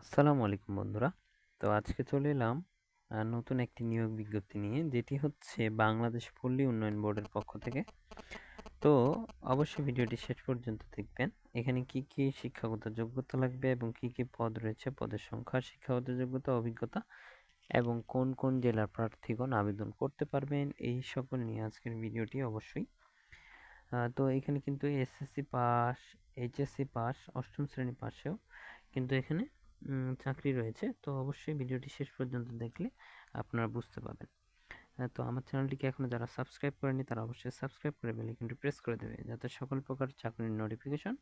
আসসালামু আলাইকুম বন্ধুরা। তো আজকে চলে এলাম নতুন একটি নিয়োগ বিজ্ঞপ্তি নিয়ে, যেটি হচ্ছে বাংলাদেশ পল্লী উন্নয়ন বোর্ডের পক্ষ থেকে। তো অবশ্যই ভিডিওটি শেষ পর্যন্ত দেখবেন। এখানে কি কি শিক্ষাগত যোগ্যতা লাগবে এবং কি কি পদ রয়েছে, পদের সংখ্যা, শিক্ষাগত যোগ্যতা, অভিজ্ঞতা এবং কোন কোন জেলার প্রার্থীগণ আবেদন করতে পারবেন, এই সকল নিয়ে আজকের ভিডিওটি অবশ্যই। তো এখানে কিন্তু এসএসসি পাস, এইচএসসি পাস, অষ্টম শ্রেণী পাশেও কিন্তু এখানে চাকরি রয়েছে। তো অবশ্যই ভিডিওটি শেষ পর্যন্ত দেখলে আপনারা বুঝতে পারবেন। তো আমার চ্যানেলটিকে এখনও যারা সাবস্ক্রাইব করেনি তারা অবশ্যই সাবস্ক্রাইব করে বেল আইকনটি প্রেস করে দেবে, যাতে সকল প্রকার চাকরির নোটিফিকেশন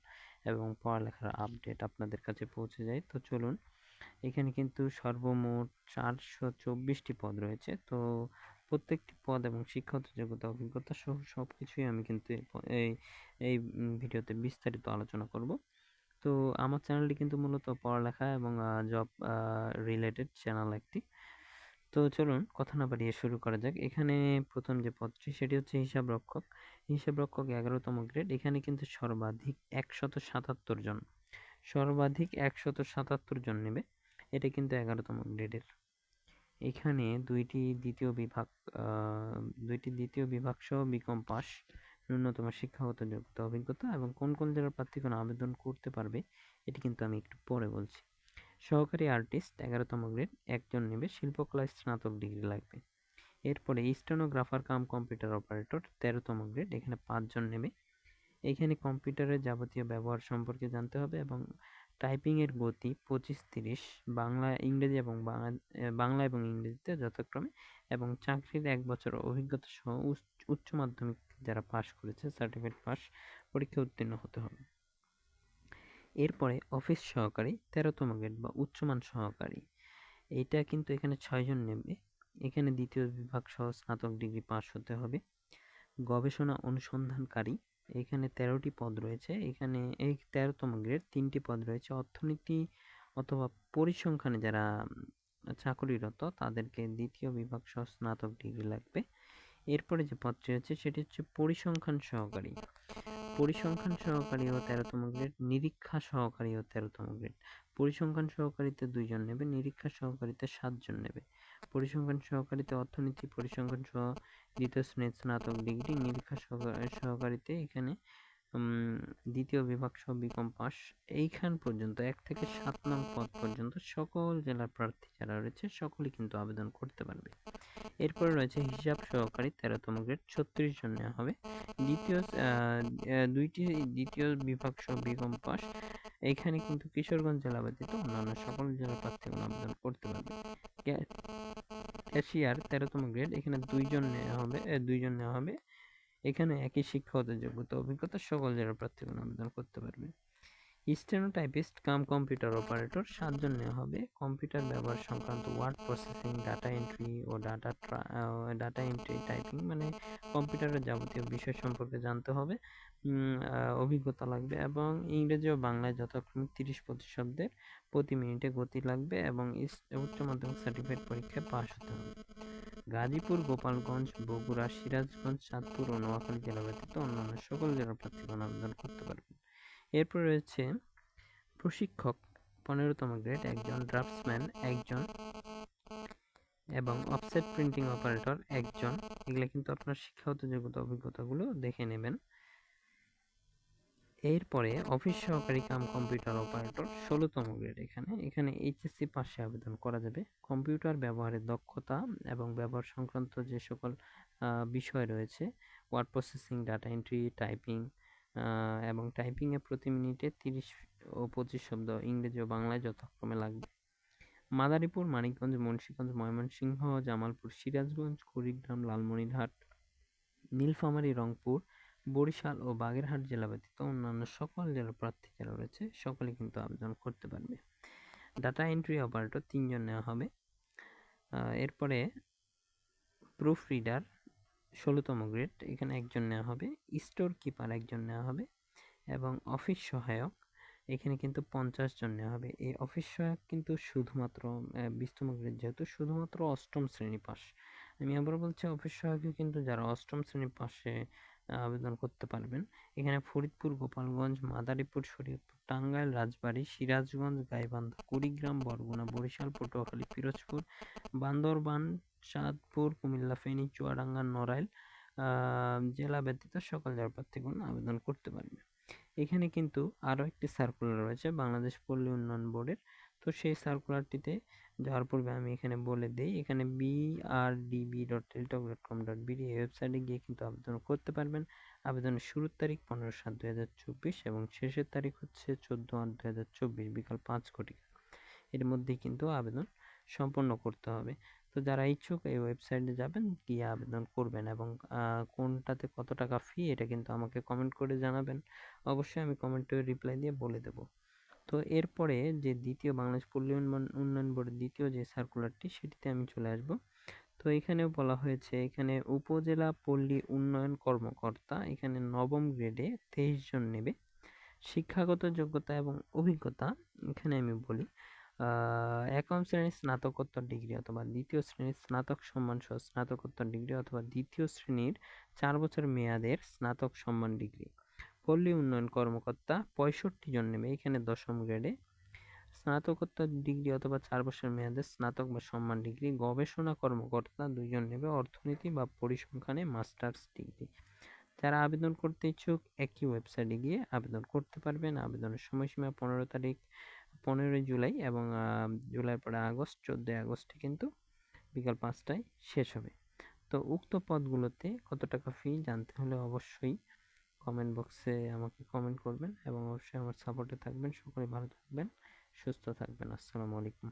এবং পড়ালেখার আপডেট আপনাদের কাছে পৌঁছে যায়। তো চলুন, এখানে কিন্তু সর্বমোট 424টি পদ রয়েছে। তো প্রত্যেকটি পদ এবং শিক্ষাগত যোগ্যতা, অভিজ্ঞতা সহ সব কিছুই আমি কিন্তু এই এই ভিডিওতে বিস্তারিত আলোচনা করব। তো আমার চ্যানেলটি কিন্তু মূলত পড়ালেখা এবং জব রিলেটেড চ্যানেল একটি। তো চলুন কথা না বাড়িয়ে শুরু করা যাক। এখানে প্রথম যে পদটি সেটি হচ্ছে হিসাব রক্ষক। হিসাব রক্ষক 11তম গ্রেড। এখানে কিন্তু সর্বাধিক 177 জন, সর্বাধিক 177 জন নেবে। এটা কিন্তু 11তম গ্রেডের। এখানে দুইটি দ্বিতীয় বিভাগ সহ বিকম পাস, ন্যূনতম শিক্ষাগত যোগ্যতা, অভিজ্ঞতা এবং কোন কোন জেলার প্রার্থীগণ আবেদন করতে পারবে এটি কিন্তু আমি একটু পরে বলছি। সহকারী আর্টিস্ট 11তম গ্রেড, একজন নেবে, শিল্পকলায় স্নাতক ডিগ্রি লাগবে। এরপরে স্টেনোগ্রাফার কাম কম্পিউটার অপারেটর 13তম গ্রেড, এখানে 5 জন নেবে। এখানে কম্পিউটারের যাবতীয় ব্যবহার সম্পর্কে জানতে হবে এবং টাইপিংয়ের গতি 25-30, বাংলা ইংরেজি এবং বাংলা এবং ইংরেজিতে যথাক্রমে, এবং চাকরির 1 বছর অভিজ্ঞতা সহ উচ্চ মাধ্যমিক যারা পাশ করেছে, সার্টিফিকেট পাস, পরীক্ষা উত্তীর্ণ হতে হবে। এরপরে অফিস সহকারী 13তম গ্রেড বা উচ্চমান সহকারী, এইটা কিন্তু এখানে 6 জন নেবে। এখানে দ্বিতীয় বিভাগ সহ স্নাতক ডিগ্রি পাস হতে হবে। গবেষণা অনুসন্ধানকারী, এখানে 13টি পদ রয়েছে। এখানে এই 13তম গ্রেড 3টি পদ রয়েছে। অর্থনীতি অথবা পরিসংখ্যানে যারা চাকরিরত তাদেরকে দ্বিতীয় বিভাগ সহ স্নাতক ডিগ্রি লাগবে। এরপরে যে পদটি রয়েছে সেটি হচ্ছে পরিসংখ্যান সহকারী। পরিসংখ্যান সহকারী ও 13তম গ্রেড, নিরীক্ষা সহকারী ও 13তম গ্রেড। পরিসংখ্যান সহকারীতে 2 জন নেবে, নিরীক্ষা সহকারীতে 7 জন নেবে। পরিসংখ্যান সহকারীতে অর্থনীতি পরিসংখ্যান সহ দ্বিতীয় শ্রেণীর স্নাতক ডিগ্রি, নিরীক্ষা সহকারীতে এখানে দ্বিতীয় বিভাগ সহ বিকম পাস। এইখান পর্যন্ত 1 থেকে 7 নং পদ পর্যন্ত সকল জেলার প্রার্থী যারা রয়েছে সকলেই কিন্তু আবেদন করতে পারবে। এরপরে রয়েছে হিসাব সহকারী 13তম গ্রেড, 36 জন নেওয়া হবে। দুইটি দ্বিতীয় বিভাগ সহ বিকম পাস। এখানে কিন্তু কিশোরগঞ্জ জেলা ব্যতীত অন্যান্য সকল জেলার প্রার্থীগণ আবেদন করতে পারবে। ক্যাশিয়ার 13তম গ্রেড, এখানে 2 জন নেওয়া হবে। এখানে একই শিক্ষাগত যোগ্যতা, অভিজ্ঞতা সকল জেলার প্রার্থীগণ আবেদন করতে পারবে। স্টেনোটাইপিস্ট কাম কম্পিউটার অপারেটর 7 জন নেওয়া হবে। কম্পিউটার ব্যবহার সংক্রান্ত ওয়ার্ড প্রসেসিং, ডাটা এন্ট্রি ও ডাটা এন্ট্রি টাইপিং, মানে কম্পিউটারের যাবতীয় বিষয় সম্পর্কে জানতে হবে। অভিজ্ঞতা লাগবে এবং ইংরেজি ও বাংলায় যথাক্রমে 30-25 শব্দের প্রতি মিনিটে গতি লাগবে এবং উচ্চ মাধ্যমিক সার্টিফিকেট পরীক্ষায় পাস হতে হবে। গাজীপুর, গোপালগঞ্জ, বগুড়া, সিরাজগঞ্জ, চাঁদপুর ও নোয়াখালী জেলা ব্যতীত অন্যান্য সকল জেলার প্রার্থীগণ আবেদন করতে পারবেন। এরপর রয়েছে প্রশিক্ষক 15তম গ্রেড, একজন, ড্রাফটসম্যান একজন এবং অফসেট প্রিন্টিং অপারেটর একজন। এগুলো কিন্তু আপনার শিক্ষাগত যোগ্যতা, অভিজ্ঞতাগুলো দেখে নেবেন। এরপরে অফিস সহকারী কাম কম্পিউটার অপারেটর 16তম গ্রেড, এখানে এইচএসসি পাশে আবেদন করা যাবে। কম্পিউটার ব্যবহারের দক্ষতা এবং ব্যবহার সংক্রান্ত যে সকল বিষয় রয়েছে, word processing, data entry, typing এবং টাইপিংয়ে প্রতি মিনিটে 30 ও 25 শব্দ ইংরেজি ও বাংলায় যথাক্রমে লাগবে। মাদারীপুর, মানিকগঞ্জ, মুন্সিগঞ্জ, ময়মনসিংহ, জামালপুর, সিরাজগঞ্জ, কুড়িগ্রাম, লালমনিরহাট, নীলফামারী, রংপুর, বরিশাল ও বাগেরহাট জেলা ব্যতীত অন্যান্য সকল জেলার প্রার্থী যারা রয়েছে সকলে কিন্তু আবেদন করতে পারবে। ডাটা এন্ট্রি অপারেটর 3 জন নেওয়া হবে। এরপরে প্রুফ রিডার 16তম গ্রেড, এখানে একজন নেওয়া হবে। স্টোর কিপার একজন নেওয়া হবে এবং অফিস সহায়ক এখানে কিন্তু 50 জন নেওয়া হবে। এই অফিস সহায়ক কিন্তু শুধুমাত্র 20তম গ্রেড, যেহেতু শুধুমাত্র অষ্টম শ্রেণী পাস। আমি আবার বলছি, অফিস সহায়ক কিন্তু যারা অষ্টম শ্রেণী পাশে আবেদন করতে পারবেন। এখানে ফরিদপুর, গোপালগঞ্জ, মাদারীপুর, শরীয়তপুর, টাঙ্গাইল, রাজবাড়ী, সিরাজগঞ্জ, গাইবান্ধা, কুড়িগ্রাম, বরগুনা, বরিশাল, পটুয়াখালী, পিরোজপুর, বান্দরবান, চাঁদপুর, কুমিল্লা, ফেনী, চুয়াডাঙ্গা, নড়াইল জেলা ব্যতীত সকল জেলার প্রার্থীগণ আবেদন করতে পারবে। এখানে কিন্তু আরও একটি সার্কুলার রয়েছে বাংলাদেশ পল্লী উন্নয়ন বোর্ডের। তো সেই সার্কুলারটিতে যাওয়ার পূর্বে আমি এখানে বলে দিই, এখানে brdb.টেলিটক.com.bd এই ওয়েবসাইটে গিয়ে কিন্তু আবেদন করতে পারবেন। আবেদনের শুরুর তারিখ 15/7/2024 এবং শেষের তারিখ হচ্ছে 14/8/2024 বিকাল 5 ঘটিকা। এর মধ্যেই কিন্তু আবেদন সম্পন্ন করতে হবে। তো যারা ইচ্ছুক এই ওয়েবসাইটে যাবেন, গিয়ে আবেদন করবেন এবং কোনটাতে কত টাকা ফি এটা কিন্তু আমাকে কমেন্ট করে জানাবেন। অবশ্যই আমি কমেন্টে রিপ্লাই দিয়ে বলে দেব। তো এরপরে যে দ্বিতীয় বাংলাদেশ পল্লী উন্নয়ন বোর্ডের দ্বিতীয় যে সার্কুলারটি সেটিতে আমি চলে আসব। তো এখানেও বলা হয়েছে, এখানে উপজেলা পল্লী উন্নয়ন কর্মকর্তা এখানে নবম গ্রেডে 23 জন নেবে। শিক্ষাগত যোগ্যতা এবং অভিজ্ঞতা এখানে আমি বলি, একম শ্রেণীর স্নাতকোত্তর ডিগ্রি অথবা দ্বিতীয় শ্রেণীর স্নাতক সম্মান সহ স্নাতকোত্তর ডিগ্রি অথবা দ্বিতীয় শ্রেণীর 4 বছর মেয়াদের স্নাতক সম্মান ডিগ্রি। পল্লী উন্নয়ন কর্মকর্তা 65 জন নেবে এখানে দশম গ্রেডে। স্নাতকোত্তর ডিগ্রি অথবা 4 বছর মেয়াদের স্নাতক বা সম্মান ডিগ্রি। গবেষণা কর্মকর্তা 2 জন নেবে অর্থনীতি বা পরিসংখ্যানে মাস্টার্স ডিগ্রি। যারা আবেদন করতে ইচ্ছুক একই ওয়েবসাইটে গিয়ে আবেদন করতে পারবেন। আবেদনের সময়সীমা 15 জুলাই এবং জুলাইয়ের পরে আগস্ট, 14 আগস্টে কিন্তু বিকাল 5টায় শেষ হবে। তো উক্ত পদগুলোতে কত টাকা ফি জানতে হলে অবশ্যই কমেন্ট বক্সে আমাকে কমেন্ট করবেন এবং অবশ্যই আমার সাপোর্টে থাকবেন। সকলে ভালো থাকবেন, সুস্থ থাকবেন। আসসালামু আলাইকুম।